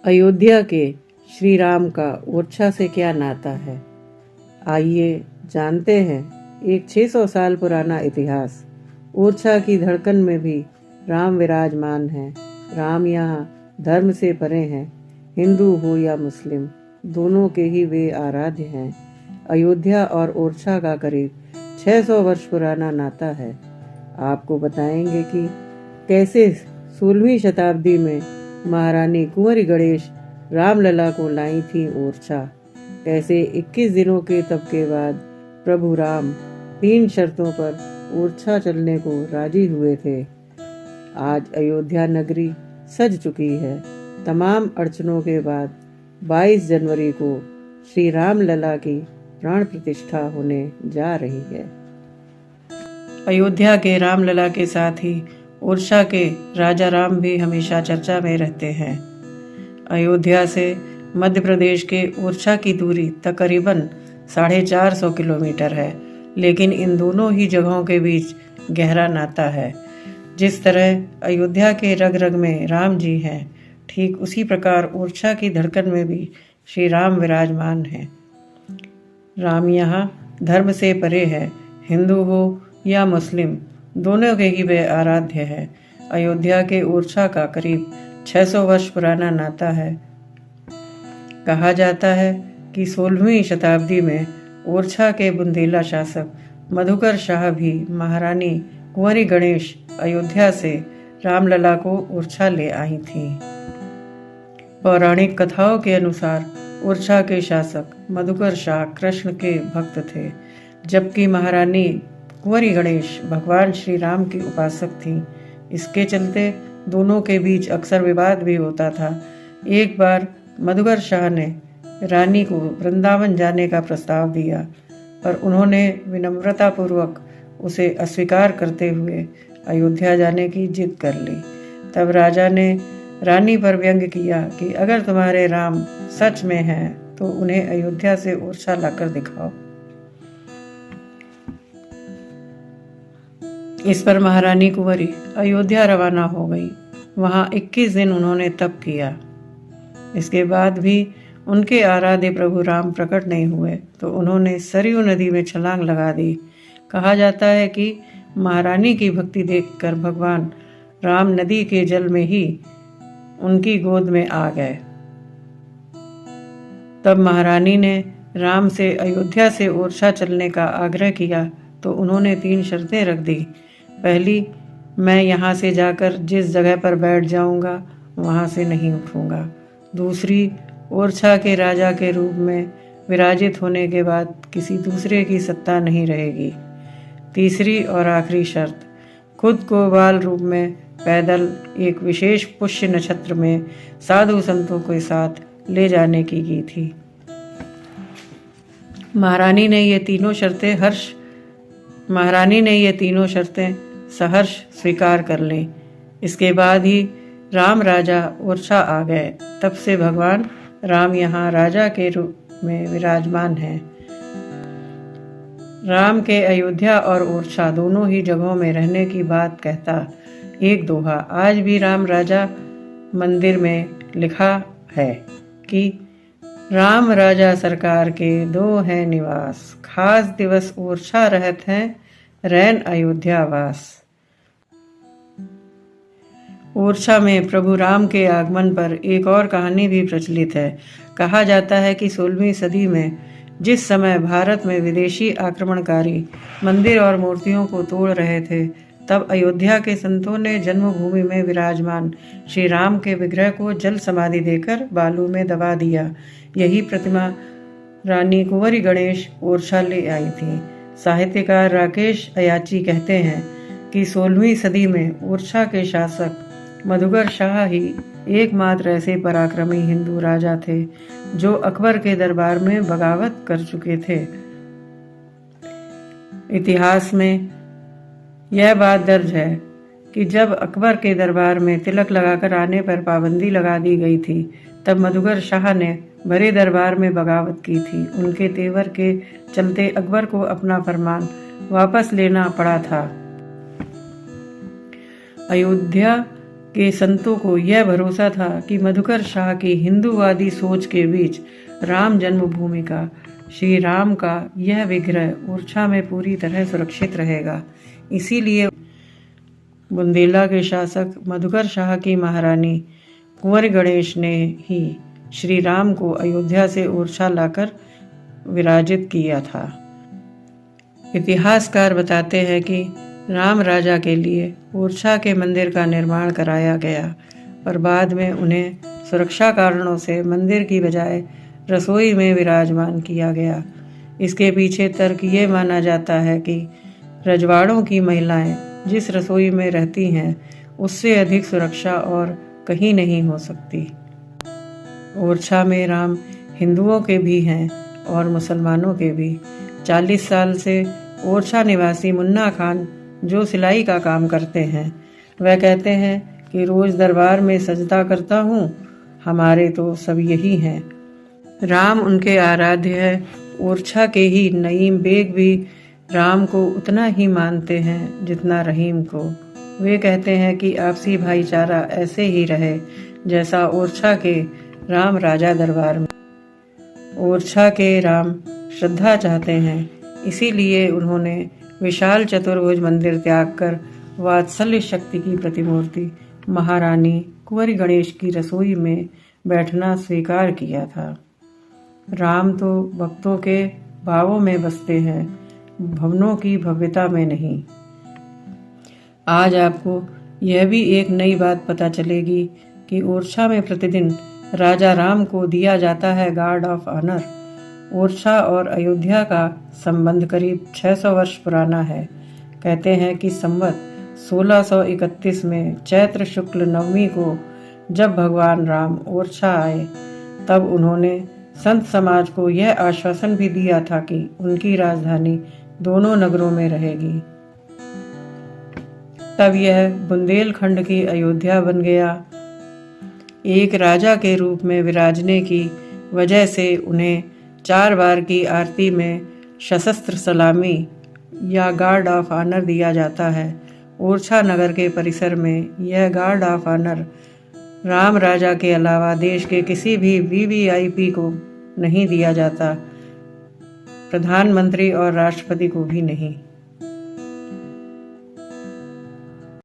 अयोध्या के श्री राम का ओरछा से क्या नाता है? आइए जानते हैं एक 600 साल पुराना इतिहास। ओरछा की धड़कन में भी राम विराजमान है। राम यहाँ धर्म से परे हैं। हिंदू हो या मुस्लिम, दोनों के ही वे आराध्य हैं। अयोध्या और ओरछा का करीब 600 वर्ष पुराना नाता है। आपको बताएंगे कि कैसे 16वीं शताब्दी में महारानी कुंवरी गणेश रामलला को लाई थी ओरछा। कैसे 21 दिनों के तप के बाद प्रभु राम 3 शर्तों पर ओरछा चलने को राजी हुए थे। आज अयोध्या नगरी सज चुकी है। तमाम अड़चनों के बाद 22 जनवरी को श्री रामलला की प्राण प्रतिष्ठा होने जा रही है। अयोध्या के रामलला के साथ ही ओरछा के राजा राम भी हमेशा चर्चा में रहते हैं। अयोध्या से मध्य प्रदेश के ओरछा की दूरी तकरीबन 450 किलोमीटर है, लेकिन इन दोनों ही जगहों के बीच गहरा नाता है। जिस तरह अयोध्या के रग रग में राम जी हैं, ठीक उसी प्रकार ओरछा की धड़कन में भी श्री राम विराजमान हैं। राम यहाँ धर्म से परे है। हिंदू हो या मुस्लिम, दोनों के ही वे आराध्य है। अयोध्या के ओरछा का करीब 600 वर्ष पुराना नाता है। कहा जाता है कि 16वीं शताब्दी में ओरछा के बुंदेला शासक मधुकर शाह भी महारानी कुंवरी गणेश अयोध्या से रामलला को ओरछा ले आई थीं। पौराणिक कथाओं के अनुसार ओरछा के शासक मधुकर शाह कृष्ण के भक्त थे, जबकि महारानी कुंवरी गणेश भगवान श्री राम की उपासक थी। इसके चलते दोनों के बीच अक्सर विवाद भी होता था। एक बार मधुकर शाह ने रानी को वृंदावन जाने का प्रस्ताव दिया, पर उन्होंने विनम्रतापूर्वक उसे अस्वीकार करते हुए अयोध्या जाने की जिद कर ली। तब राजा ने रानी पर व्यंग किया कि अगर तुम्हारे राम सच में हैं तो उन्हें अयोध्या से ओरछा लाकर दिखाओ। इस पर महारानी कुंवरी अयोध्या रवाना हो गई। वहां 21 दिन उन्होंने तप किया। इसके बाद भी उनके आराध्य प्रभु राम प्रकट नहीं हुए तो उन्होंने सरयू नदी में छलांग लगा दी। कहा जाता है कि महारानी की भक्ति देखकर भगवान राम नदी के जल में ही उनकी गोद में आ गए। तब महारानी ने राम से अयोध्या से ओरछा चलने का आग्रह किया तो उन्होंने 3 शर्तें रख दी। पहली, मैं यहाँ से जाकर जिस जगह पर बैठ जाऊंगा वहाँ से नहीं उठूंगा। दूसरी, ओरछा के राजा के रूप में विराजित होने के बाद किसी दूसरे की सत्ता नहीं रहेगी। तीसरी और आखिरी शर्त, खुद को बाल रूप में पैदल एक विशेष पुष्य नक्षत्र में साधु संतों के साथ ले जाने की थी। महारानी ने ये तीनों शर्तें सहर्ष स्वीकार कर ली। इसके बाद ही राम राजा ओरछा आ गए। तब से भगवान राम यहाँ राजा के रूप में विराजमान हैं। राम के अयोध्या और ओरछा दोनों ही जगहों में रहने की बात कहता एक दोहा आज भी राम राजा मंदिर में लिखा है कि राम राजा सरकार के दो हैं निवास, खास दिवस ओरछा रहत हैं, रैन अयोध्या वास। ओरछा में प्रभु राम के आगमन पर एक और कहानी भी प्रचलित है। कहा जाता है कि 16वीं सदी में जिस समय भारत में विदेशी आक्रमणकारी मंदिर और मूर्तियों को तोड़ रहे थे, तब अयोध्या के संतों ने जन्मभूमि में विराजमान श्री राम के विग्रह को जल समाधि देकर बालू में दबा दिया। यही प्रतिमा रानी कुंवरी गणेश ओरछा ले आई थी। साहित्यकार राकेश अयाची कहते हैं कि 16वीं सदी में ओरछा के शासक मधुकर शाह ही एकमात्र ऐसे पराक्रमी हिंदू राजा थे जो अकबर के दरबार में बगावत कर चुके थे। इतिहास में यह बात दर्ज है कि जब अकबर के दरबार में तिलक लगाकर आने पर पाबंदी लगा दी गई थी, तब मधुकर शाह ने भरे दरबार में बगावत की थी। उनके तेवर के चलते अकबर को अपना फरमान वापस लेना पड़ा था। अयोध्या के संतों को यह भरोसा था कि मधुकर शाह की हिंदूवादी सोच के बीच राम जन्मभूमि का श्री राम का यह विग्रह ओरछा में पूरी तरह सुरक्षित रहेगा। इसीलिए बुंदेला के शासक मधुकर शाह की महारानी कुंवर गणेश ने ही श्री राम को अयोध्या से ओरछा लाकर विराजित किया था। इतिहासकार बताते हैं कि राम राजा के लिए ओरछा के मंदिर का निर्माण कराया गया और बाद में उन्हें सुरक्षा कारणों से मंदिर की बजाय रसोई में विराजमान किया गया। इसके पीछे तर्क ये माना जाता है कि रजवाड़ों की महिलाएं जिस रसोई में रहती हैं उससे अधिक सुरक्षा और कहीं नहीं हो सकती। ओरछा में राम हिंदुओं के भी हैं और मुसलमानों के भी। 40 साल से ओरछा निवासी मुन्ना खान जो सिलाई का काम करते हैं, वह कहते हैं कि रोज दरबार में सजदा करता हूँ, हमारे तो सब यही हैं। राम उनके आराध्य है। ओरछा के ही नईम बेग भी राम को उतना ही मानते हैं जितना रहीम को। वे कहते हैं कि आपसी भाईचारा ऐसे ही रहे जैसा ओरछा के राम राजा दरबार में। ओरछा के राम श्रद्धा चाहते हैं, इसीलिए उन्होंने विशाल चतुर्भुज मंदिर त्याग कर वात्सल्य शक्ति की प्रतिमूर्ति महारानी कुंवर गणेश की रसोई में बैठना स्वीकार किया था। राम तो भक्तों के भावों में बसते हैं, भवनों की भव्यता में नहीं। आज आपको यह भी एक नई बात पता चलेगी कि ओरछा में प्रतिदिन राजा राम को दिया जाता है गार्ड ऑफ ऑनर। ओरछा और अयोध्या का संबंध करीब 600 वर्ष पुराना है। कहते हैं कि संवत 1631 में चैत्र शुक्ल नवमी को जब भगवान राम ओरछा आए, तब उन्होंने संत समाज को यह आश्वासन भी दिया था कि उनकी राजधानी दोनों नगरों में रहेगी। तब यह बुंदेलखंड की अयोध्या बन गया। एक राजा के रूप में विराजने की वजह से उन्हें 4 बार की आरती में सशस्त्र सलामी या गार्ड ऑफ ऑनर दिया जाता है। ओरछा नगर के परिसर में यह गार्ड ऑफ ऑनर राम राजा के अलावा देश के किसी भी वीवीआईपी को नहीं दिया जाता, प्रधानमंत्री और राष्ट्रपति को भी नहीं।